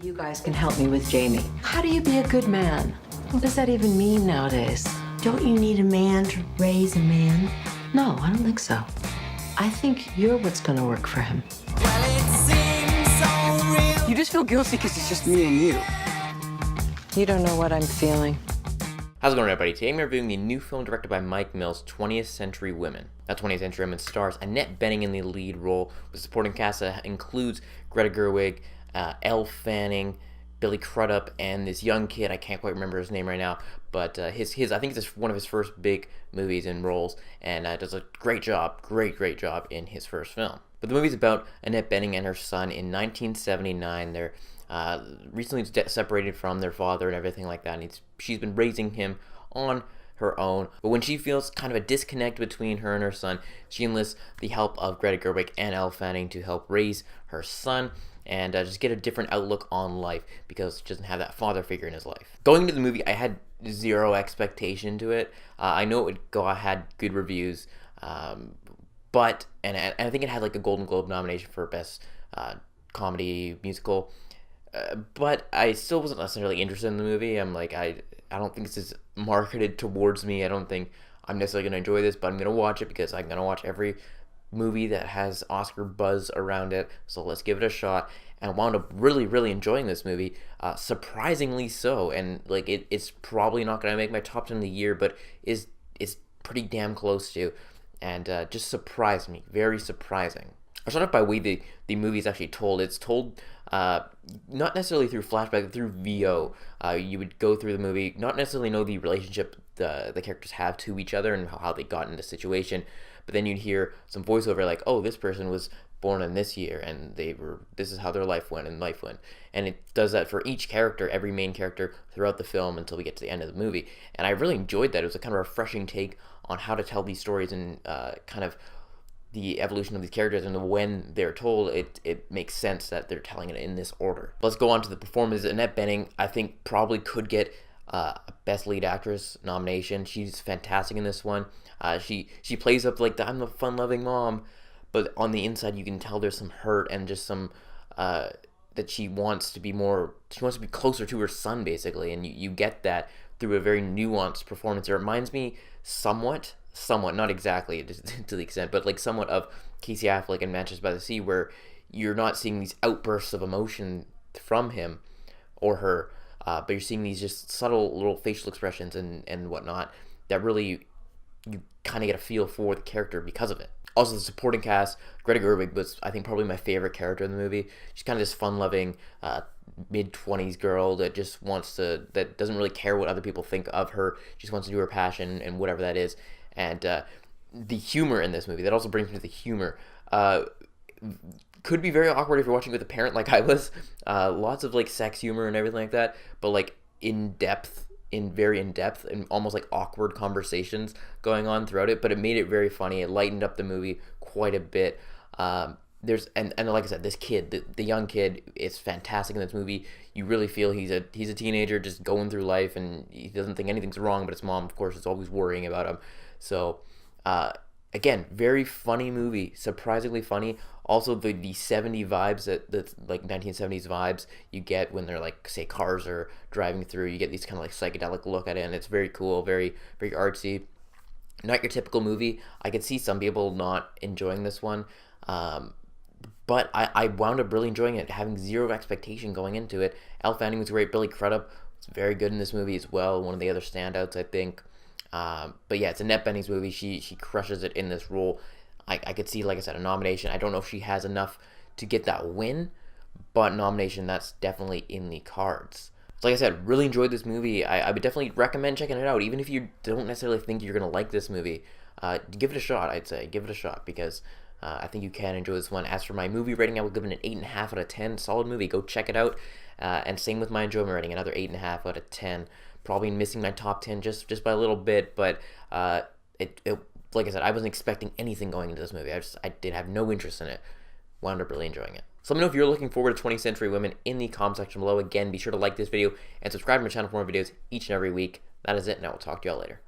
You guys can help me with Jamie. How do you be a good man? What does that even mean nowadays? Don't you need a man to raise a man? No, I don't think so. I think you're what's gonna work for him. Well, it seems so real. You just feel guilty because it's just me and you. You don't know what I'm feeling. How's it going, everybody? Today I'm reviewing the new film directed by Mike Mills, 20th Century Women. Now, 20th Century Women stars Annette in the lead role, with supporting cast that includes Greta Gerwig, Elle, Billy Crudup, and this young kid, I can't quite remember his name right now, but I think it's one of his first big movies and roles, and does a great job in his first film. But the movie's about Annette and her son in 1979. They're recently separated from their father and everything like that, and she's been raising him on her own. But when she feels kind of a disconnect between her and her son, she enlists the help of Greta Gerwig and Elle to help raise her son and just get a different outlook on life because she doesn't have that father figure in his life. Going into the movie, I had zero expectation to it. I know it had good reviews, but I think it had like a Golden Globe nomination for Best Comedy Musical, but I still wasn't necessarily interested in the movie. I'm like, I don't think this is marketed towards me. I don't think I'm necessarily going to enjoy this, but I'm going to watch it because I'm going to watch every movie that has Oscar buzz around it, so let's give it a shot. And I wound up really enjoying this movie, surprisingly so, and like it's probably not going to make my top 10 of the year, but is pretty damn close to, and just surprised me, very surprising. I'll start off by the way the movie is actually told. It's told not necessarily through flashback, but through VO. You would go through the movie, not necessarily know the relationship the characters have to each other and how they got in the situation, but then you'd hear some voiceover like, oh, this person was born in this year, and this is how their life went, and it does that for each character, every main character throughout the film until we get to the end of the movie. And I really enjoyed that. It was a kind of refreshing take on how to tell these stories and kind of the evolution of these characters, and when they're told, it makes sense that they're telling it in this order. Let's go on to the performance. Annette Bening, I think, probably could get a Best Lead Actress nomination. She's fantastic in this one. She plays up like I'm the fun-loving mom, but on the inside you can tell there's some hurt and just some that she wants to be closer to her son, basically, and you get that through a very nuanced performance. It reminds me somewhat, not exactly to the extent, but like somewhat of Casey Affleck in Manchester by the Sea, where you're not seeing these outbursts of emotion from him or her, but you're seeing these just subtle little facial expressions and whatnot that really you kind of get a feel for the character because of it. Also, the supporting cast, Greta Gerwig was, I think, probably my favorite character in the movie. She's kind of this fun-loving, mid-20s girl that that doesn't really care what other people think of her. She just wants to do her passion and whatever that is. And the humor in this movie, that also brings me to the humor. Could be very awkward if you're watching with a parent like I was. Lots of like sex humor and everything like that, but like very in-depth and almost like awkward conversations going on throughout it, but it made it very funny. It lightened up the movie quite a bit. There's and like I said, this kid, the young kid, is fantastic in this movie. You really feel he's a teenager just going through life, and he doesn't think anything's wrong, but his mom, of course, is always worrying about him. So again, very funny movie, surprisingly funny. Also, the 70 vibes, that like 1970s vibes you get when they're like, say, cars are driving through. You get these kind of like psychedelic look at it, and it's very cool, very artsy. Not your typical movie. I could see some people not enjoying this one, but I wound up really enjoying it, having zero expectation going into it. Elle was great. Billy Crudup was very good in this movie as well. One of the other standouts, I think. But yeah, it's Annette Bening's movie. She crushes it in this role. I could see, like I said, a nomination. I don't know if she has enough to get that win, but nomination, that's definitely in the cards. So like I said, really enjoyed this movie. I would definitely recommend checking it out, even if you don't necessarily think you're going to like this movie. Give it a shot, I'd say. Give it a shot, because I think you can enjoy this one. As for my movie rating, I would give it an 8.5 out of 10. Solid movie. Go check it out. And same with my enjoyment rating, another 8.5 out of 10. Probably missing my top 10 just by a little bit, but it like I said, I wasn't expecting anything going into this movie. I did have no interest in it. Wound up really enjoying it. So let me know if you're looking forward to 20th Century Women in the comment section below. Again, be sure to like this video and subscribe to my channel for more videos each and every week. That is it, and I will talk to y'all later.